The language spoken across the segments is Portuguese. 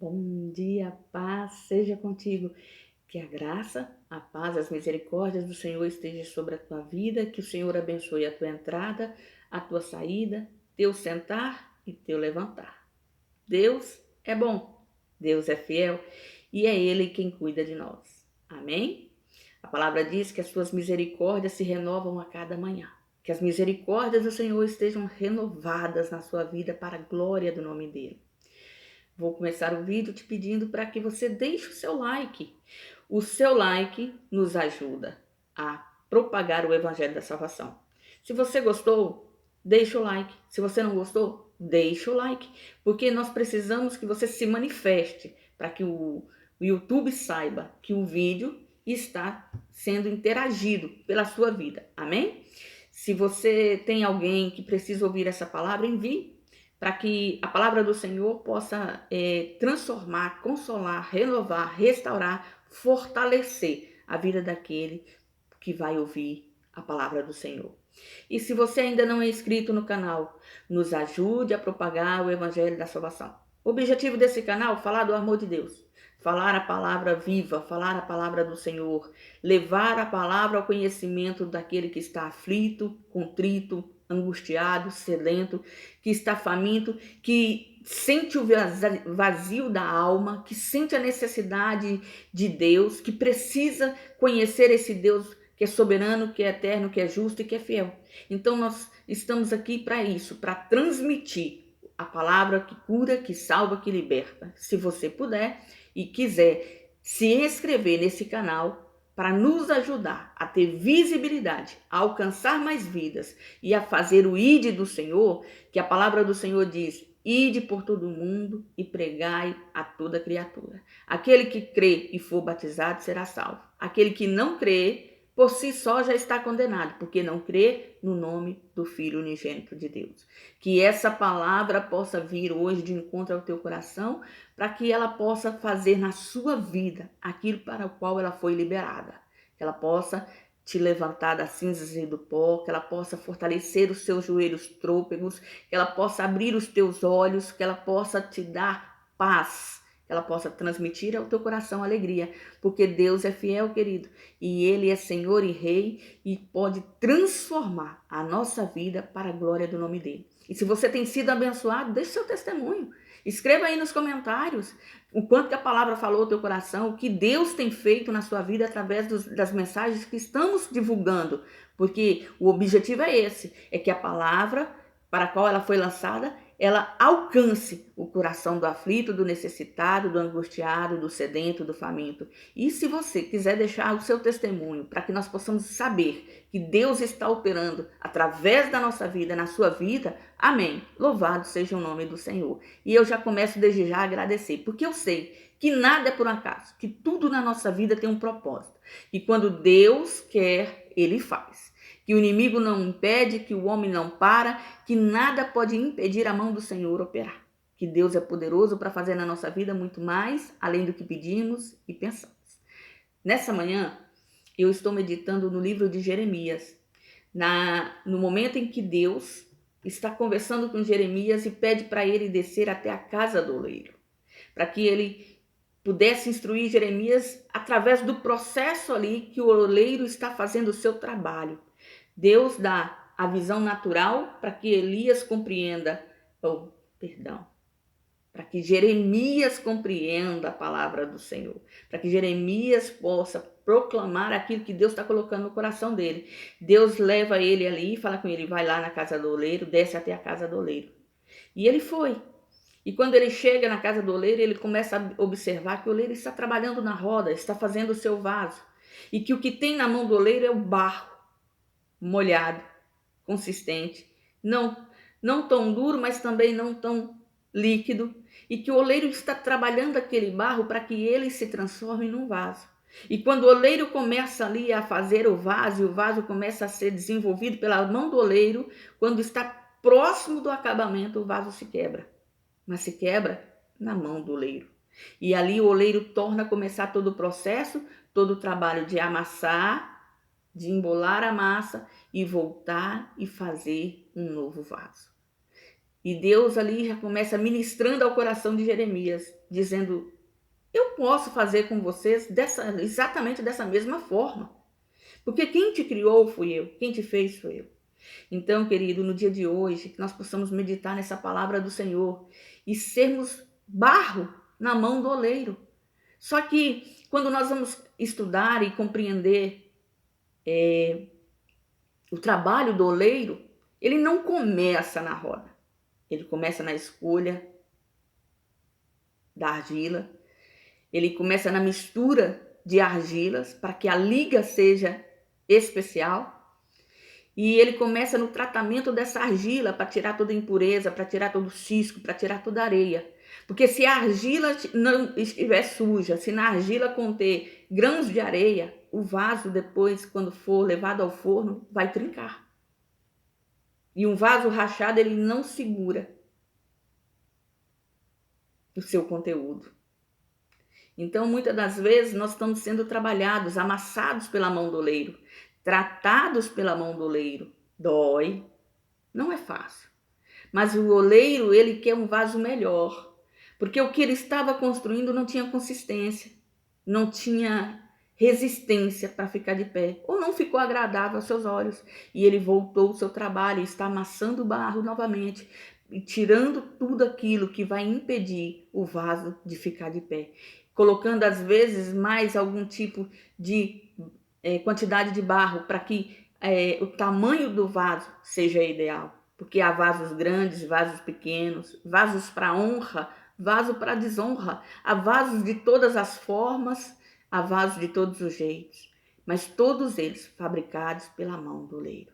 Bom dia, paz seja contigo. Que a graça, a paz, as misericórdias do Senhor esteja sobre a tua vida, que o Senhor abençoe a tua entrada, a tua saída, teu sentar e teu levantar. Deus é bom, Deus é fiel e é Ele quem cuida de nós. Amém? A palavra diz que as suas misericórdias se renovam a cada manhã. Que as misericórdias do Senhor estejam renovadas na sua vida para a glória do nome dEle. Vou começar o vídeo te pedindo para que você deixe o seu like. O seu like nos ajuda a propagar o Evangelho da Salvação. Se você gostou, deixa o like. Se você não gostou, deixa o like. Porque nós precisamos que você se manifeste para que o YouTube saiba que o vídeo está sendo interagido pela sua vida. Amém? Se você tem alguém que precisa ouvir essa palavra, envie para que a palavra do Senhor possa transformar, consolar, renovar, restaurar, fortalecer a vida daquele que vai ouvir a palavra do Senhor. E se você ainda não é inscrito no canal, nos ajude a propagar o Evangelho da Salvação. O objetivo desse canal é falar do amor de Deus, falar a palavra viva, falar a palavra do Senhor, levar a palavra ao conhecimento daquele que está aflito, contrito, angustiado, sedento, que está faminto, que sente o vazio da alma, que sente a necessidade de Deus, que precisa conhecer esse Deus que é soberano, que é eterno, que é justo e que é fiel. Então nós estamos aqui para isso, para transmitir a palavra que cura, que salva, que liberta. Se você puder e quiser se inscrever nesse canal para nos ajudar a ter visibilidade, a alcançar mais vidas e a fazer o ide do Senhor, que a palavra do Senhor diz: ide por todo o mundo e pregai a toda criatura. Aquele que crê e for batizado será salvo. Aquele que não crê, por si só já está condenado, porque não crê no nome do Filho unigênito de Deus. Que essa palavra possa vir hoje de encontro ao teu coração, para que ela possa fazer na sua vida aquilo para o qual ela foi liberada. Que ela possa te levantar das cinzas e do pó, que ela possa fortalecer os seus joelhos trôpegos, que ela possa abrir os teus olhos, que ela possa te dar paz, que ela possa transmitir ao teu coração alegria, porque Deus é fiel, querido, e Ele é Senhor e Rei e pode transformar a nossa vida para a glória do nome dEle. E se você tem sido abençoado, deixe seu testemunho. Escreva aí nos comentários o quanto que a palavra falou ao teu coração, o que Deus tem feito na sua vida através das mensagens que estamos divulgando, porque o objetivo é esse, é que a palavra para a qual ela foi lançada, ela alcance o coração do aflito, do necessitado, do angustiado, do sedento, do faminto. E se você quiser deixar o seu testemunho para que nós possamos saber que Deus está operando através da nossa vida, na sua vida, amém. Louvado seja o nome do Senhor. E eu já começo desde já a agradecer, porque eu sei que nada é por acaso, que tudo na nossa vida tem um propósito. E quando Deus quer, Ele faz. Que o inimigo não impede, que o homem não para, que nada pode impedir a mão do Senhor operar. Que Deus é poderoso para fazer na nossa vida muito mais, além do que pedimos e pensamos. Nessa manhã, eu estou meditando no livro de Jeremias, no momento em que Deus está conversando com Jeremias e pede para ele descer até a casa do oleiro, para que ele pudesse instruir Jeremias através do processo ali que o oleiro está fazendo o seu trabalho. Deus dá a visão natural para que Elias compreenda, para que Jeremias compreenda a palavra do Senhor, para que Jeremias possa proclamar aquilo que Deus está colocando no coração dele. Deus leva ele ali e fala com ele: vai lá na casa do oleiro, desce até a casa do oleiro. E ele foi. E quando ele chega na casa do oleiro, ele começa a observar que o oleiro está trabalhando na roda, está fazendo o seu vaso. E que o que tem na mão do oleiro é o barro molhado, consistente, não tão duro, mas também não tão líquido, e que o oleiro está trabalhando aquele barro para que ele se transforme num vaso. E quando o oleiro começa ali a fazer o vaso, e o vaso começa a ser desenvolvido pela mão do oleiro, quando está próximo do acabamento, o vaso se quebra. Mas se quebra na mão do oleiro. E ali o oleiro torna a começar todo o processo, todo o trabalho de amassar, de embolar a massa e voltar e fazer um novo vaso. E Deus ali já começa ministrando ao coração de Jeremias, dizendo: eu posso fazer com vocês exatamente dessa mesma forma. Porque quem te criou fui eu, quem te fez fui eu. Então, querido, no dia de hoje, que nós possamos meditar nessa palavra do Senhor e sermos barro na mão do oleiro. Só que quando nós vamos estudar e compreender o trabalho do oleiro, ele não começa na roda. Ele começa na escolha da argila, ele começa na mistura de argilas para que a liga seja especial. E ele começa no tratamento dessa argila para tirar toda a impureza, para tirar todo o cisco, para tirar toda a areia. Porque se a argila não estiver suja, se na argila conter grãos de areia, o vaso depois, quando for levado ao forno, vai trincar. E um vaso rachado, ele não segura o seu conteúdo. Então, muitas das vezes, nós estamos sendo trabalhados, amassados pela mão do oleiro, tratados pela mão do oleiro. Dói, não é fácil. Mas o oleiro, ele quer um vaso melhor, porque o que ele estava construindo não tinha consistência, não tinha resistência para ficar de pé, ou não ficou agradável aos seus olhos. E ele voltou ao seu trabalho, está amassando o barro novamente, e tirando tudo aquilo que vai impedir o vaso de ficar de pé, colocando às vezes mais algum tipo de quantidade de barro para que o tamanho do vaso seja ideal. Porque há vasos grandes, vasos pequenos, vasos para honra, vaso para desonra, há vasos de todas as formas, há vasos de todos os jeitos, mas todos eles fabricados pela mão do oleiro.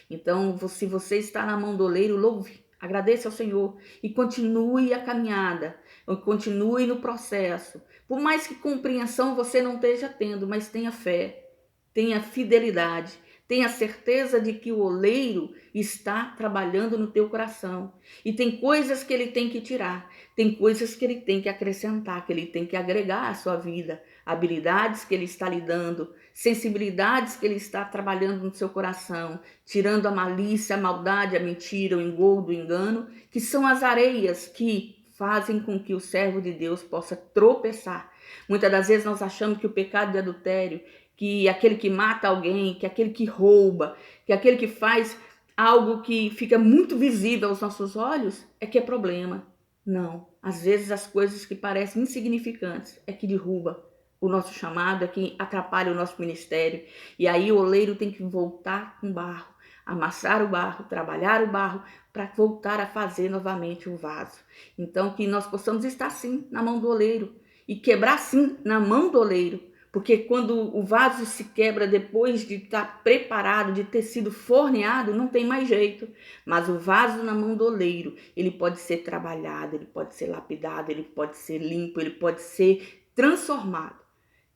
Então, se você está na mão do oleiro, louve, agradeça ao Senhor e continue a caminhada, continue no processo. Por mais que compreensão você não esteja tendo, mas tenha fé, tenha fidelidade, tenha certeza de que o oleiro está trabalhando no teu coração. E tem coisas que ele tem que tirar, tem coisas que ele tem que acrescentar, que ele tem que agregar à sua vida, habilidades que ele está lhe dando, sensibilidades que ele está trabalhando no seu coração, tirando a malícia, a maldade, a mentira, o engodo, o engano, que são as areias que fazem com que o servo de Deus possa tropeçar. Muitas das vezes nós achamos que o pecado de adultério, que aquele que mata alguém, que aquele que rouba, que aquele que faz algo que fica muito visível aos nossos olhos, é que é problema. Não, às vezes as coisas que parecem insignificantes é que derruba o nosso chamado, é que atrapalha o nosso ministério. E aí o oleiro tem que voltar com barro, amassar o barro, trabalhar o barro, para voltar a fazer novamente o vaso. Então que nós possamos estar sim na mão do oleiro e quebrar sim na mão do oleiro. Porque quando o vaso se quebra depois de estar preparado, de ter sido forneado, não tem mais jeito. Mas o vaso na mão do oleiro, ele pode ser trabalhado, ele pode ser lapidado, ele pode ser limpo, ele pode ser transformado.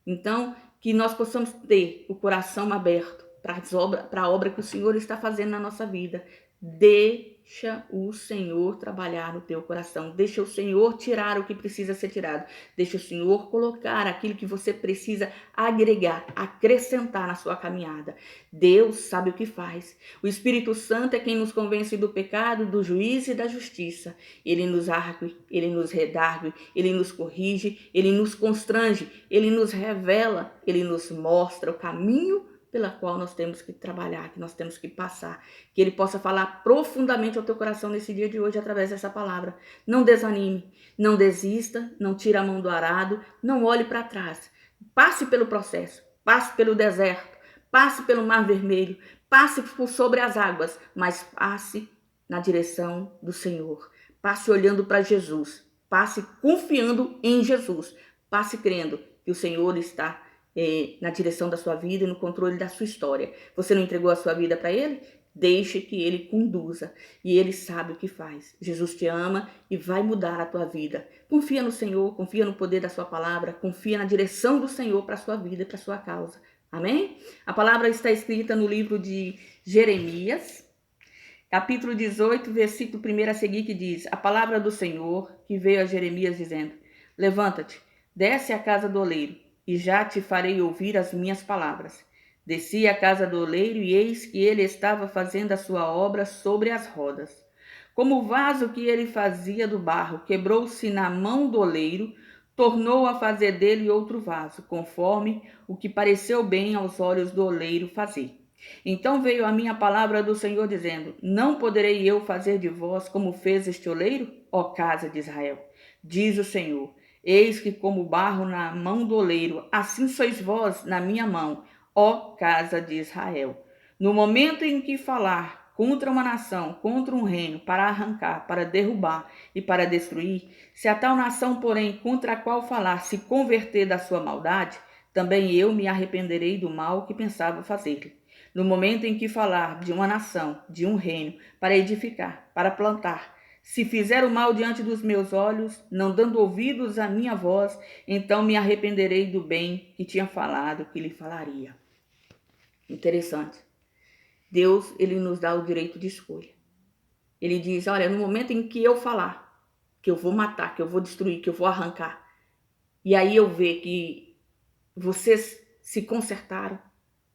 Então, que nós possamos ter o coração aberto para a obra que o Senhor está fazendo na nossa vida. Deixa o Senhor trabalhar no teu coração. Deixa o Senhor tirar o que precisa ser tirado. Deixa o Senhor colocar aquilo que você precisa agregar, acrescentar na sua caminhada. Deus sabe o que faz. O Espírito Santo é quem nos convence do pecado, do juízo e da justiça. Ele nos argue, ele nos redargue, ele nos corrige, ele nos constrange, ele nos revela, ele nos mostra o caminho pela qual nós temos que trabalhar, que nós temos que passar, que ele possa falar profundamente ao teu coração nesse dia de hoje através dessa palavra. Não desanime, não desista, não tire a mão do arado, não olhe para trás. Passe pelo processo, passe pelo deserto, passe pelo mar vermelho, passe por sobre as águas, mas passe na direção do Senhor. Passe olhando para Jesus, passe confiando em Jesus, passe crendo que o Senhor está na direção da sua vida e no controle da sua história. Você não entregou a sua vida para Ele? Deixe que Ele conduza. E Ele sabe o que faz. Jesus te ama e vai mudar a tua vida. Confia no Senhor, confia no poder da sua palavra, confia na direção do Senhor para a sua vida e para a sua causa. Amém? A palavra está escrita no livro de Jeremias, capítulo 18, versículo 1 a seguir, que diz: a palavra do Senhor que veio a Jeremias dizendo: levanta-te, desce à casa do oleiro, e já te farei ouvir as minhas palavras. Desci à casa do oleiro, e eis que ele estava fazendo a sua obra sobre as rodas. Como o vaso que ele fazia do barro quebrou-se na mão do oleiro, tornou a fazer dele outro vaso, conforme o que pareceu bem aos olhos do oleiro fazer. Então veio a minha palavra do Senhor, dizendo: Não poderei eu fazer de vós como fez este oleiro, ó casa de Israel? Diz o Senhor: Eis que como barro na mão do oleiro, assim sois vós na minha mão, ó casa de Israel. No momento em que falar contra uma nação, contra um reino, para arrancar, para derrubar e para destruir, se a tal nação, porém, contra a qual falar, se converter da sua maldade, também eu me arrependerei do mal que pensava fazer-lhe. No momento em que falar de uma nação, de um reino, para edificar, para plantar, se fizer o mal diante dos meus olhos, não dando ouvidos à minha voz, então me arrependerei do bem que tinha falado, que lhe falaria. Interessante. Deus, ele nos dá o direito de escolha. Ele diz, olha, no momento em que eu falar, que eu vou matar, que eu vou destruir, que eu vou arrancar, e aí eu ver que vocês se consertaram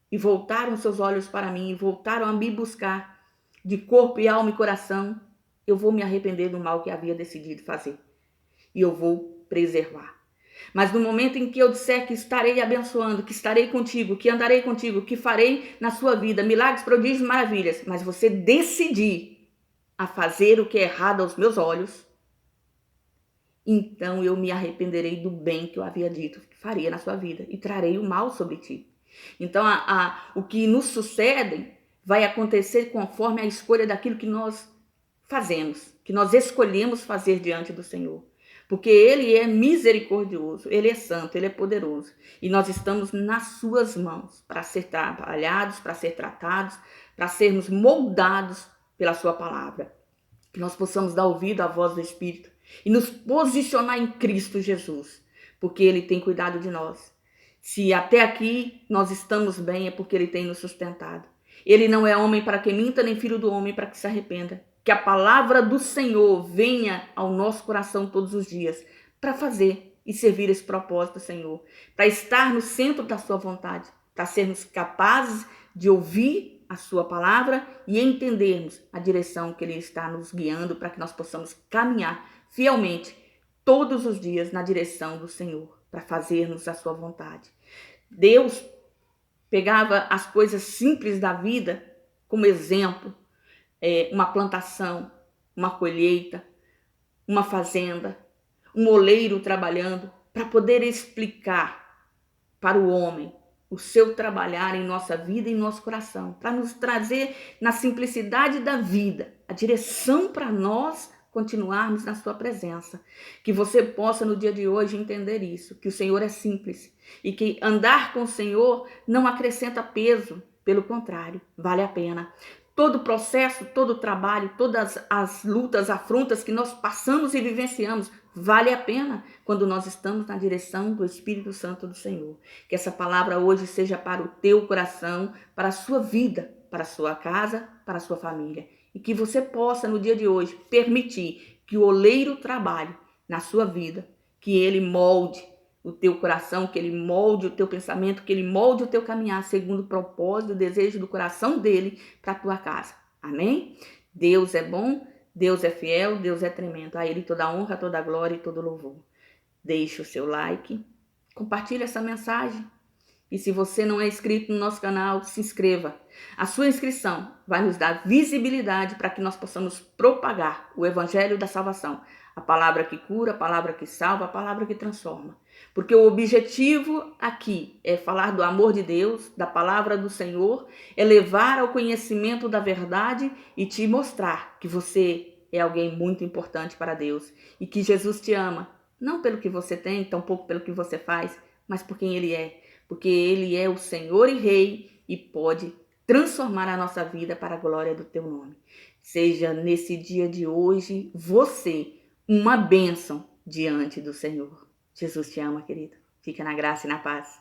e voltaram seus olhos para mim, e voltaram a me buscar de corpo e alma e coração, eu vou me arrepender do mal que havia decidido fazer. E eu vou preservar. Mas no momento em que eu disser que estarei abençoando, que estarei contigo, que andarei contigo, que farei na sua vida milagres, prodígios, maravilhas, mas você decidir a fazer o que é errado aos meus olhos, então eu me arrependerei do bem que eu havia dito que faria na sua vida e trarei o mal sobre ti. Então o que nos sucede vai acontecer conforme a escolha daquilo que nós fazemos, que nós escolhemos fazer diante do Senhor. Porque Ele é misericordioso, Ele é santo, Ele é poderoso. E nós estamos nas suas mãos para ser trabalhados, para ser tratados, para sermos moldados pela sua palavra. Que nós possamos dar ouvido à voz do Espírito e nos posicionar em Cristo Jesus, porque Ele tem cuidado de nós. Se até aqui nós estamos bem, é porque Ele tem nos sustentado. Ele não é homem para que minta, nem filho do homem para que se arrependa. Que a palavra do Senhor venha ao nosso coração todos os dias para fazer e servir esse propósito, Senhor. Para estar no centro da sua vontade, para sermos capazes de ouvir a sua palavra e entendermos a direção que Ele está nos guiando para que nós possamos caminhar fielmente todos os dias na direção do Senhor, para fazermos a sua vontade. Deus pegava as coisas simples da vida como exemplo, uma plantação, uma colheita, uma fazenda, um oleiro trabalhando, para poder explicar para o homem o seu trabalhar em nossa vida e em nosso coração, para nos trazer na simplicidade da vida a direção para nós continuarmos na sua presença. Que você possa no dia de hoje entender isso, que o Senhor é simples e que andar com o Senhor não acrescenta peso, pelo contrário, vale a pena. Todo o processo, todo o trabalho, todas as lutas, afrontas que nós passamos e vivenciamos, vale a pena quando nós estamos na direção do Espírito Santo do Senhor. Que essa palavra hoje seja para o teu coração, para a sua vida, para a sua casa, para a sua família. E que você possa, no dia de hoje, permitir que o oleiro trabalhe na sua vida, que ele molde o teu coração, que ele molde o teu pensamento, que ele molde o teu caminhar segundo o propósito e o desejo do coração dele para a tua casa. Amém? Deus é bom, Deus é fiel, Deus é tremendo. A Ele toda a honra, toda a glória e todo o louvor. Deixe o seu like, compartilhe essa mensagem. E se você não é inscrito no nosso canal, se inscreva. A sua inscrição vai nos dar visibilidade para que nós possamos propagar o Evangelho da salvação. A palavra que cura, a palavra que salva, a palavra que transforma. Porque o objetivo aqui é falar do amor de Deus, da palavra do Senhor, é levar ao conhecimento da verdade e te mostrar que você é alguém muito importante para Deus e que Jesus te ama, não pelo que você tem, tampouco pelo que você faz, mas por quem Ele é. Porque Ele é o Senhor e Rei e pode transformar a nossa vida para a glória do teu nome. Seja nesse dia de hoje você uma bênção diante do Senhor. Jesus te ama, querido. Fica na graça e na paz.